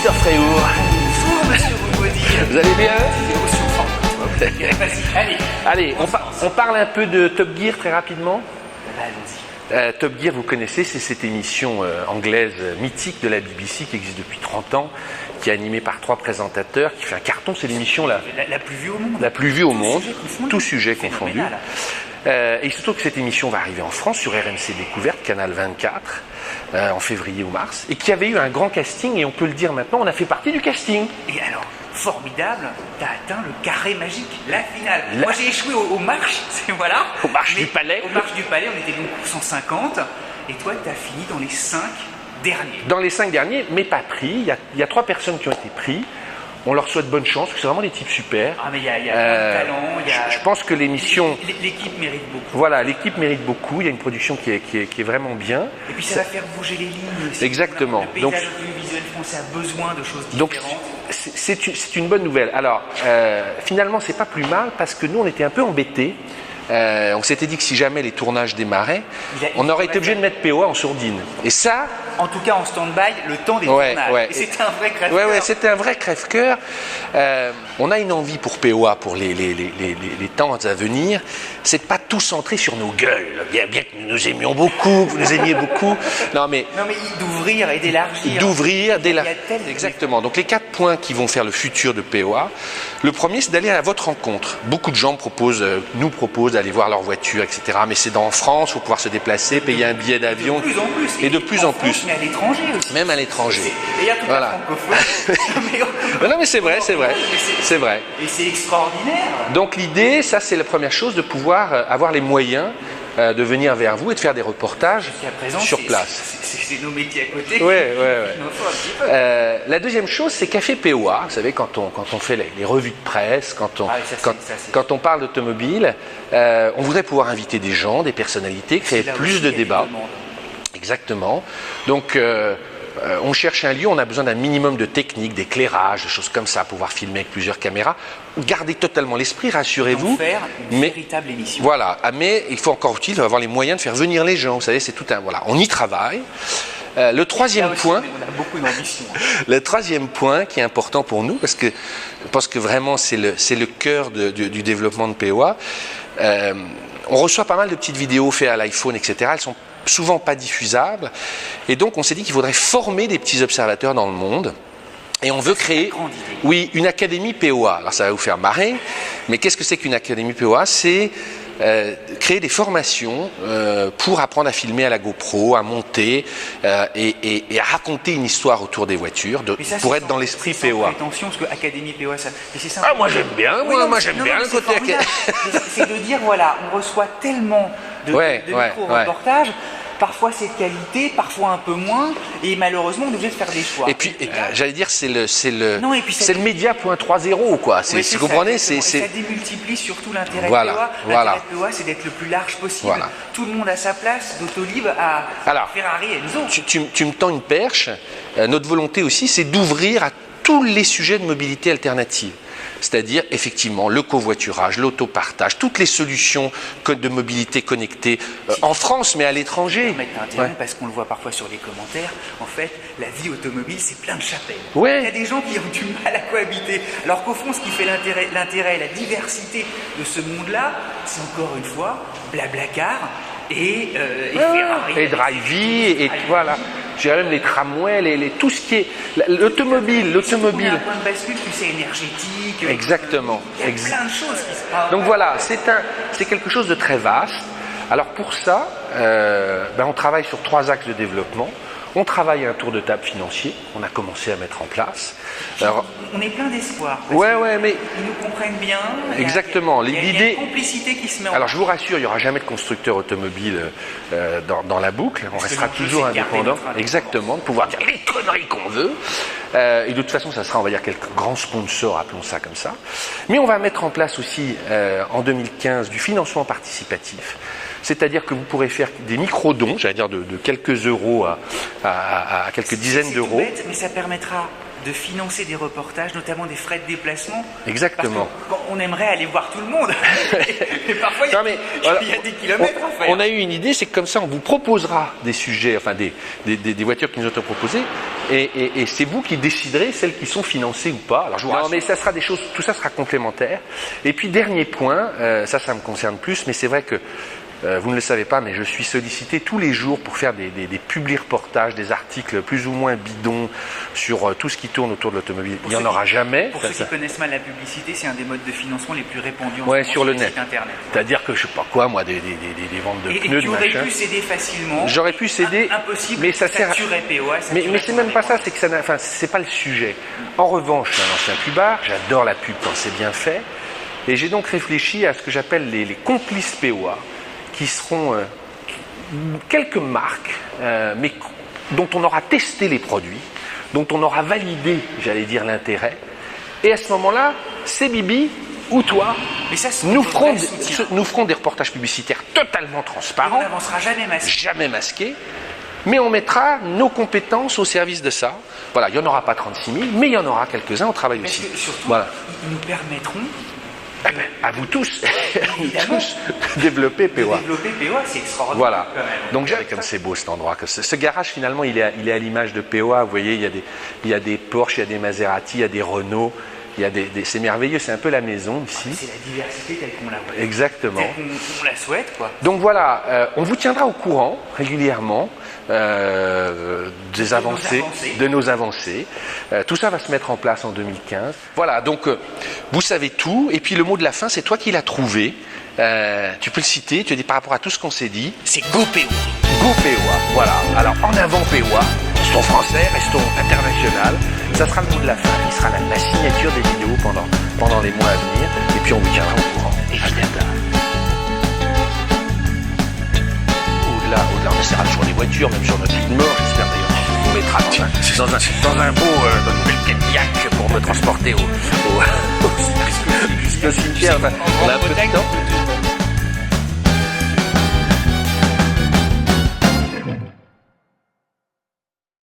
Christophe Fréour. Bonjour, monsieur Roubaudy. Vous allez bien? Vas-y, allez. Allez, on parle un peu de Top Gear très rapidement. Allons-y. Top Gear, vous connaissez, c'est cette émission anglaise mythique de la BBC qui existe depuis 30 ans, qui est animée par 3 présentateurs, qui fait un carton. C'est l'émission La plus vue au monde. la plus vue au monde, Sujet confondu. tout sujet confondu. Phénoménal. Et surtout que cette émission va arriver en France sur RMC Découverte, Canal 24, en février ou mars, et qui avait eu un grand casting, et on peut le dire maintenant, on a fait partie du casting. Et alors, formidable, t'as atteint le carré magique, la finale. Moi j'ai échoué aux marches, voilà. Aux marches Mais du Palais. Aux marches du Palais, on était donc 150, et toi t'as fini dans les 5 derniers. Dans les 5 derniers, mais pas pris. Il y a 3 personnes qui ont été prises. On leur souhaite bonne chance, parce que c'est vraiment des types super. Ah mais il y a plein de talent, il y a... Je pense que l'émission... L'équipe mérite beaucoup. Voilà, l'équipe mérite beaucoup. Il y a une production qui est vraiment bien. Et puis ça va faire bouger les lignes aussi. Exactement. Le paysage audiovisuel français a besoin de choses Donc, différentes. c'est une bonne nouvelle. Alors, finalement, c'est pas plus mal, parce que nous, on était un peu embêtés. On s'était dit que si jamais les tournages démarraient, on aurait été obligé de mettre POA en sourdine. Et ça... En tout cas en stand-by, le temps des tournages. Et c'était un vrai crève-cœur. Ouais, c'était un vrai crève-cœur. On a une envie pour POA, pour les temps à venir, c'est de pas tout centrer sur nos gueules. Bien que nous nous aimions beaucoup, que vous nous aimiez beaucoup. Non mais d'ouvrir et d'élargir. Exactement. Donc les 4 points qui vont faire le futur de POA. Le premier, c'est d'aller à votre rencontre. Beaucoup de gens nous proposent d'aller voir leur voiture, etc. Mais c'est en France, il faut pouvoir se déplacer, payer un billet d'avion. De plus en plus. Et de plus en plus. Mais à l'étranger aussi. Même à l'étranger. Et il y a tout Voilà. francophone. Non mais c'est vrai. C'est vrai. Et c'est extraordinaire. Donc l'idée, ça c'est la première chose, de pouvoir avoir les moyens de venir vers vous et de faire des reportages sur place. C'est nos métiers à côté. Ouais. Il nous faut un petit peu. La deuxième chose, c'est Café POA. Vous savez, quand on fait les revues de presse, quand on parle d'automobile, on voudrait pouvoir inviter des gens, des personnalités, créer plus de débats. Exactement. Donc, on cherche un lieu, on a besoin d'un minimum de technique, d'éclairage, de choses comme ça, pouvoir filmer avec plusieurs caméras. Gardez totalement l'esprit, rassurez-vous. Faire une véritable émission. Voilà, mais il faut encore avoir les moyens de faire venir les gens. Vous savez, c'est tout un... Voilà, on y travaille. Le troisième point... On a beaucoup d'ambition. Le troisième point qui est important pour nous, parce que je pense que vraiment c'est le cœur du développement de POA, on reçoit pas mal de petites vidéos faites à l'iPhone, etc. Elles sont souvent pas diffusables. Et donc, on s'est dit qu'il faudrait former des petits observateurs dans le monde. Et on veut créer, une académie POA. Alors, ça va vous faire marrer, mais qu'est-ce que c'est qu'une académie POA? C'est créer des formations pour apprendre à filmer à la GoPro, à monter et à raconter une histoire autour des voitures, pour être dans l'esprit POA. Attention, parce que Académie POA, ça... Ah, moi j'aime bien, moi j'aime bien le côté académie. C'est de dire, voilà, on reçoit tellement de micro-reportages. Parfois c'est de qualité, parfois un peu moins, et malheureusement on est obligé de faire des choix. Et puis, j'allais dire, c'est le média 3.0, quoi. Vous comprenez, ça démultiplie surtout l'intérêt de Voilà, POA. voilà. L'intérêt de POA, c'est d'être le plus large possible. Voilà. Tout le monde a sa place, d'Autolib à Ferrari et nous autres. Tu me tends une perche. Notre volonté aussi, c'est d'ouvrir à tous les sujets de mobilité alternative. C'est-à-dire, effectivement, le covoiturage, l'autopartage, toutes les solutions de mobilité connectée en France, mais à l'étranger. Parce qu'on le voit parfois sur les commentaires, en fait, la vie automobile, c'est plein de chapelles. Ouais. Il y a des gens qui ont du mal à cohabiter. Alors qu'au fond, ce qui fait l'intérêt, la diversité de ce monde-là, c'est encore une fois Blablacar et Ferrari. Et Drivey, et voilà. J'ai même les tramways, tout ce qui est l'automobile. Un point de bascule, tu sais, énergétique. Exactement. Il y a plein de choses qui se passent. Donc voilà, c'est quelque chose de très vaste. Alors pour ça, on travaille sur 3 axes de développement. On travaille un tour de table financier, on a commencé à mettre en place. Alors, on est plein d'espoir. Mais ils nous comprennent bien. Exactement. Il y a une complicité qui se met en place. Alors je vous rassure, il n'y aura jamais de constructeur automobile dans la boucle. On restera toujours indépendant. Exactement, de pouvoir dire les conneries qu'on veut. Et de toute façon, ça sera, on va dire, quelques grands sponsors, appelons ça comme ça. Mais on va mettre en place aussi, en 2015, du financement participatif. C'est-à-dire que vous pourrez faire des micro-dons, j'allais dire de quelques euros à quelques dizaines d'euros. C'est tout bête, mais ça permettra de financer des reportages, notamment des frais de déplacement. Exactement. Parce que, on aimerait aller voir tout le monde, mais parfois il y a des kilomètres à faire. On a eu une idée, c'est que comme ça, on vous proposera des sujets, enfin des voitures qui nous ont été proposées, et c'est vous qui déciderez celles qui sont financées ou pas. Alors je vous rassure, mais ça sera des choses, tout ça sera complémentaire. Et puis dernier point, ça me concerne plus, mais c'est vrai que vous ne le savez pas, mais je suis sollicité tous les jours pour faire des publi-reportages, des articles plus ou moins bidons sur tout ce qui tourne autour de l'automobile. Il n'y en aura jamais. Pour ceux qui connaissent mal la publicité, c'est un des modes de financement les plus répandus sur le net. Internet. C'est-à-dire que je sais pas quoi, moi, des ventes de pneus, de machin. Et tu aurais pu céder facilement. J'aurais pu céder, impossible. Mais ça sert. POA, mais c'est même pas ça, c'est que ça n'a, enfin, c'est pas le sujet. En revanche, je suis un ancien pubard, j'adore la pub quand c'est bien fait, et j'ai donc réfléchi à ce que j'appelle les complices POA, qui seront quelques marques, mais dont on aura testé les produits, dont on aura validé, j'allais dire, l'intérêt. Et à ce moment-là, c'est Bibi ou toi, nous ferons des reportages publicitaires totalement transparents. Et on n'avancera jamais masqués. Mais on mettra nos compétences au service de ça. Voilà, il n'y en aura pas 36 000, mais il y en aura quelques-uns au travail aussi. Surtout, voilà. Ils nous permettront... à vous tous, développer POA. Développer POA, c'est extraordinaire. Voilà. Quand même. Donc comme c'est beau cet endroit. Ce garage finalement, il est à l'image de POA. Vous voyez, il y a des Porsche, il y a des Maserati, il y a des Renault. C'est merveilleux, c'est un peu la maison ici. C'est la diversité telle qu'on la voit. Exactement. Telle qu'on la souhaite, quoi. Donc voilà, on vous tiendra au courant régulièrement des avancées, de nos avancées. Tout ça va se mettre en place en 2015. Voilà, donc vous savez tout. Et puis le mot de la fin, c'est toi qui l'as trouvé. Tu peux le citer, tu dis par rapport à tout ce qu'on s'est dit. C'est Go POA. Go POA, voilà. Alors en avant POA, restons français, restons international. Ça sera le mot de la fin, qui sera la signature des vidéos pendant les mois à venir. Et puis on vous tiendra au courant. Évidemment. Au-delà, on essaiera toujours les voitures, même sur notre lit de mort, j'espère d'ailleurs. On mettra dans un beau Cadillac pour me transporter jusqu'au cimetière. On a un peu de temps.